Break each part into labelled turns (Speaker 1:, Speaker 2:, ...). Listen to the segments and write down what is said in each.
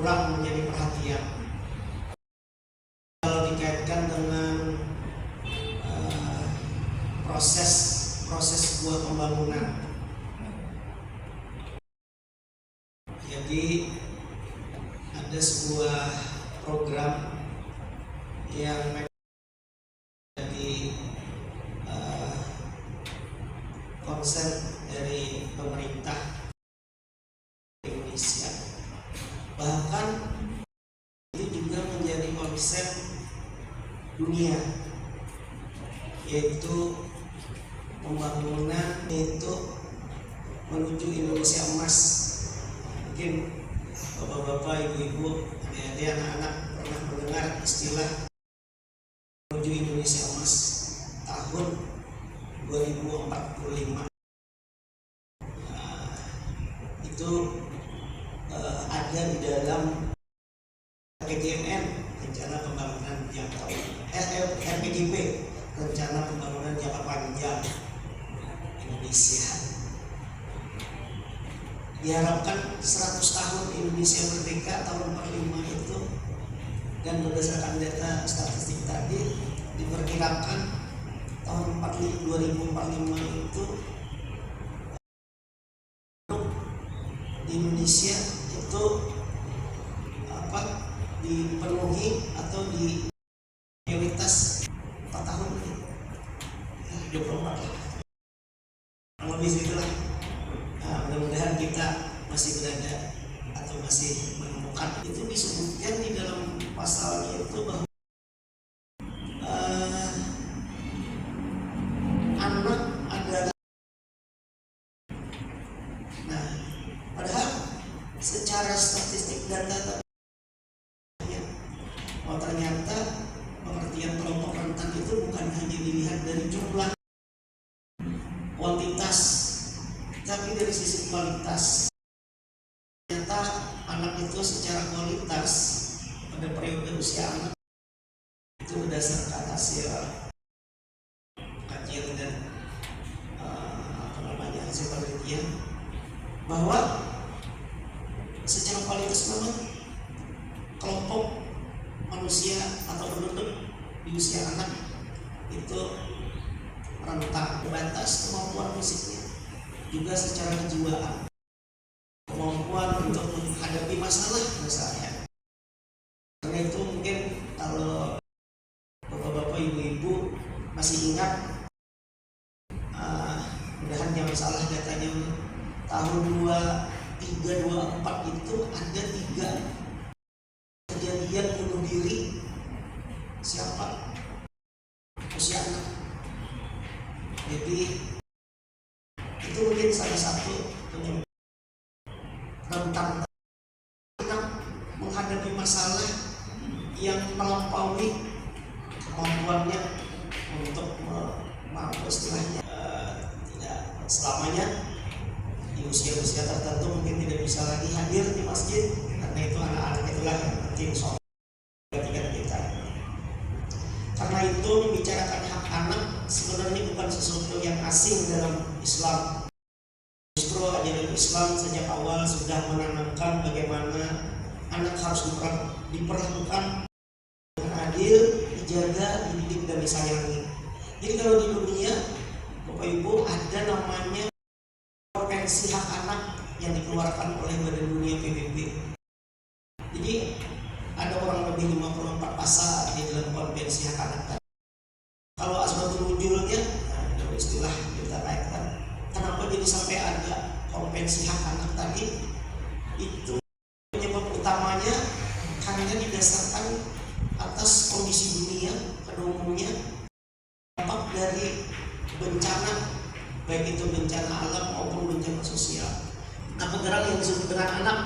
Speaker 1: kurang menjadi perhatian. Kalau dikaitkan dengan proses sebuah pembangunan, jadi ada sebuah program yang menjadi konsen dari pemerintah Indonesia, bahkan itu juga menjadi konsep dunia, yaitu pembangunan itu menuju Indonesia emas. Mungkin bapak-bapak, ibu-ibu, adik-adik, anak-anak pernah mendengar istilah menuju Indonesia emas tahun 2045. Itu ada di dalam RPJMN, rencana pembangunan jangka RPJP, rencana pembangunan jangka panjang Indonesia. Diharapkan 100 tahun Indonesia merdeka tahun 45 itu, dan berdasarkan data statistik tadi diperkirakan tahun 2045 itu di Indonesia itu dipenuhi atau di prioritas 4 tahun lagi, 24 lah, lebih segitulah. Mudah-mudahan kita masih berada atau masih menemukan. Itu disebutkan di dalam pasalnya itu bahwa anak adalah, nah padahal secara statistik data ternyata pengertian kelompok rentan itu bukan hanya dilihat dari jumlah kuantitas, tapi dari sisi kualitas. Ternyata anak itu secara kualitas pada periode usia anak itu berdasarkan hasil kajian dan hasil penelitian bahwa secara kualitas memang kelompok manusia atau penduduk di usia anak itu rentan, terbatas kemampuan fisiknya, juga secara kejiwaan, kemampuan untuk menghadapi masalah misalnya. Karena itu mungkin kalau bapak-bapak, ibu-ibu masih ingat, mudahan jangan salah datanya, tahun 23-24 itu ada 3 kejadian bunuh diri siapa? Usia anak. Jadi itu mungkin salah satu penyebab rentan anak menghadapi masalah yang melampaui kemampuannya untuk mampu istilahnya tidak selamanya di usia-usia tertentu mungkin tidak bisa lagi hadir di masjid, karena itu anak-anak itulah yang nanti soal kita. Karena itu membicarakan hak anak sebenarnya bukan sesuatu yang asing dalam Islam. Justru ajaran Islam sejak awal sudah menanamkan bagaimana anak harus diperlakukan dengan adil, dijaga, dididik, dan disayangi. Jadi kalau di dunia, Bapak Ibu, ada namanya Konvensi Hak Anak yang dikeluarkan oleh Badan Dunia PBB. Jadi ada kurang lebih 54 pasal di dalam Konvensi Hak Anak. Kalau asbabul wujudnya, ada istilah kita kaitkan. Kenapa jadi sampai ada Konvensi Hak Anak tadi? Itu penyebab utamanya karena didasarkan atas kondisi dunia pada umumnya, dampak dari bencana, baik itu bencana alam maupun bencana sosial. Nah, pergerakan yang disebut dengan anak.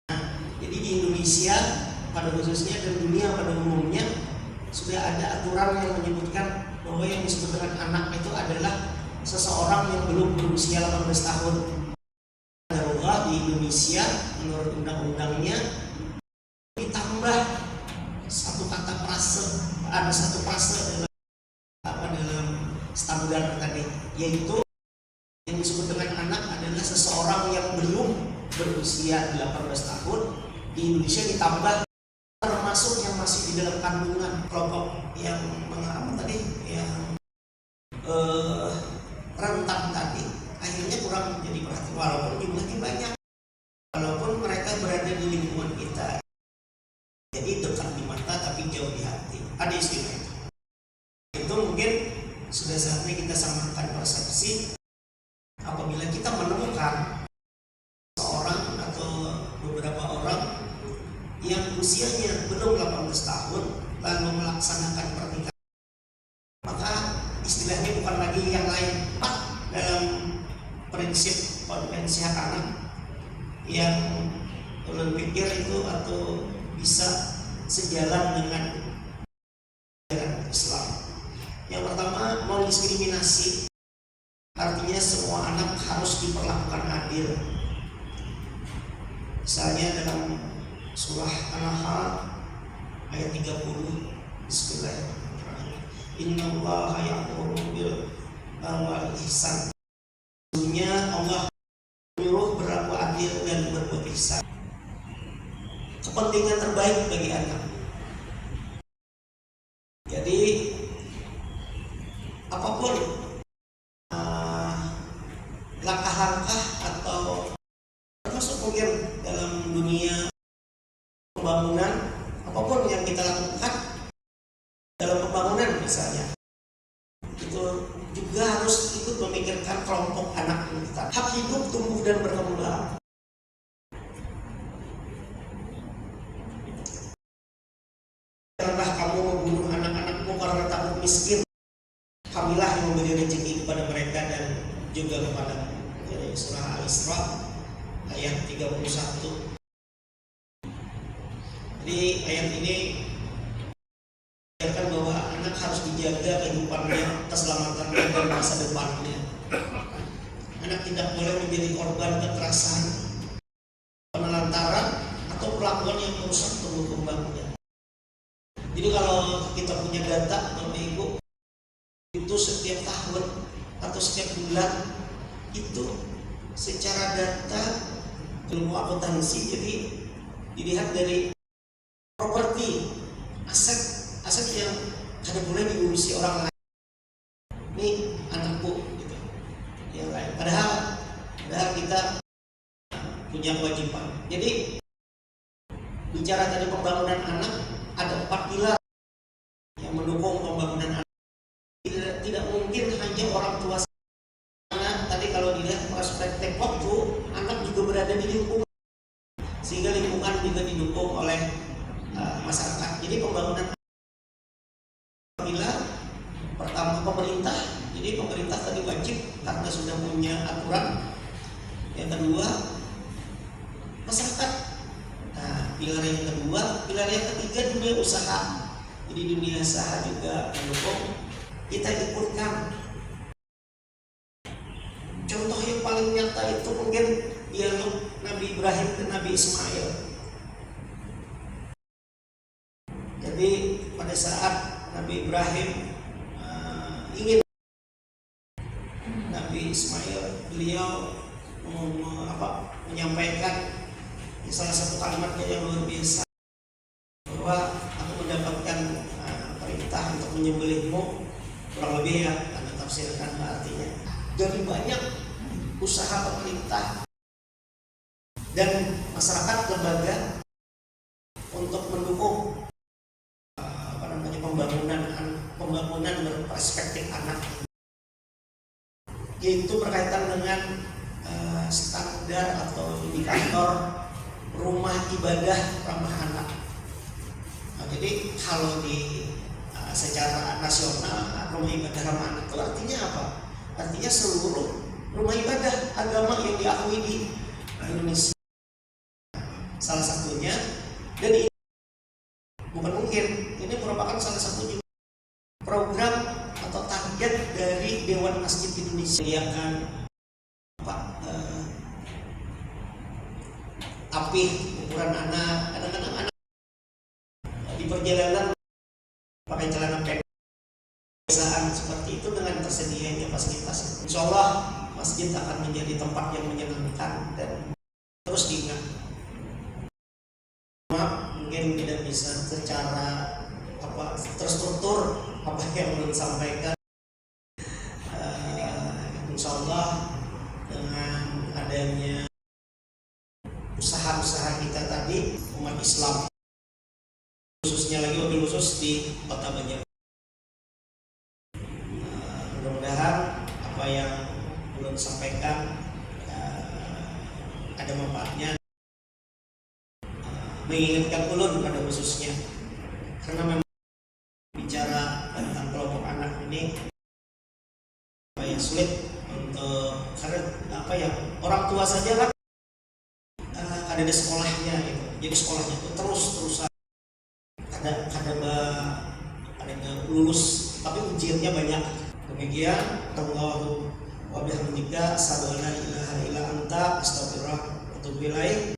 Speaker 1: Nah, jadi di Indonesia pada khususnya dan dunia pada umumnya sudah ada aturan yang menyebutkan bahwa yang disebut dengan anak itu adalah seseorang yang belum berusia 18 tahun. Di Indonesia menurut undang-undangnya ditambah satu kata frase, ada satu frase dalam standar tadi, yaitu yang disebut dengan anak adalah seseorang yang belum berusia 18 tahun di Indonesia ditambah termasuk yang masih di dalam kandungan kelompok yang rentan tadi, akhirnya kurang menjadi perhatian walaupun jumlahnya banyak, walaupun mereka berada di lingkungan kita, jadi dekat di mata tapi jauh di hati. Ada istilah itu mungkin sudah saatnya kita samakan persepsi. Apabila kita menemukan seorang atau beberapa orang yang usianya belum 18 tahun lalu melaksanakan pernikahan, maka istilahnya bukan lagi yang lain dalam prinsip konvensi hak anak yang ulun pikir itu atau bisa sejalan dengan ajaran Islam. Yang pertama, non-diskriminasi, artinya semua anak harus diperlakukan adil. Misalnya dalam surah An-Nahl ayat 30, Bismillahirrahmanirrahim. Innallaha ya'muru bil wal ihsan. Sesungguhnya Allah menyuruh berlaku adil dan berbuat ihsan. Kepentingan terbaik bagi anak. Jadi apapun langkah-langkah atau termasuk mungkin dalam dunia pembangunan, apapun yang kita lakukan dalam pembangunan misalnya, itu juga harus ikut memikirkan kelompok anak kita. Hak hidup, tumbuh dan berkembang. Janganlah kamu membunuh anak-anakmu karena takut miskin. Kamilah yang memberi rezeki kepada mereka dan juga kepada surah Al-Isra ayat 31. Jadi ayat ini mengajarkan bahwa anak harus dijaga kehidupannya, keselamatannya dan masa depannya. Anak tidak boleh menjadi korban kekerasan, penelantaran atau perlakuan yang merusak tumbuh kembangnya. Jadi kalau kita punya data Bapak Ibu, itu setiap tahun atau setiap bulan itu secara data ilmu akuntansi, jadi dilihat dari properti, aset yang kadang boleh diurusi orang lain. Ini anakku gitu, yang lain. Padahal kita punya kewajiban. Jadi bicara tadi pembangunan anak, ada 4 pilar yang mendukung pembangunan anak. Tidak mungkin hanya orang tua. Karena tadi kalau dilihat perspektif waktu, anak juga berada di lingkungan, sehingga lingkungan juga didukung oleh masyarakat. Jadi pembangunan pilar pertama pemerintah. Jadi pemerintah tadi wajib karena sudah punya aturan. Yang kedua masyarakat. Nah, pilar yang kedua, pilar yang ketiga dunia usaha. Jadi dunia usaha juga mendukung. Kita ikutkan. Contoh yang paling nyata itu mungkin dialog Nabi Ibrahim dan Nabi Ismail. Jadi pada saat Nabi Ibrahim ingin Nabi Ismail, beliau menyampaikan salah satu kalimatnya yang luar biasa, bahwa aku mendapatkan perintah untuk menyembelihmu. Kurang lebih ya, Anda tafsirkan artinya. Dari banyak usaha pemerintah dan masyarakat lembaga untuk mendukung pembangunan berperspektif anak, yaitu berkaitan dengan standar atau indikator rumah ibadah ramah anak. Nah, jadi kalau di secara nasional rumah ibadah ramah anak itu artinya apa? Artinya seluruh rumah ibadah agama yang diakui di Indonesia. Salah satunya, dan ini bukan mungkin, ini merupakan salah satu program atau target dari Dewan Masjid Indonesia yang akan apih ukuran anak. Kadang-kadang anak di perjalanan pakai celana pendek, kebiasaan seperti itu dengan tersedianya fasilitas. Insya Allah masjid akan menjadi tempat yang menyenangkan dan terus diingat. secara terstruktur apa yang belum sampaikan. Insya Allah dengan adanya usaha-usaha kita tadi, umat Islam khususnya lagi wabil khusus di Kota Banjar, mudah-mudahan apa yang belum disampaikan ada manfaatnya, mengingatkan ulun pada khususnya, karena memang bicara tentang kelompok anak ini yang sulit untuk, karena orang tua saja kan ada di sekolahnya gitu. Jadi sekolahnya itu terus-terusan ada lulus, tapi ujiannya banyak. Demikian, Allahu wa bihamdika asyhadu an la ilaha illa anta astaghfiruka wa atubu ilaik.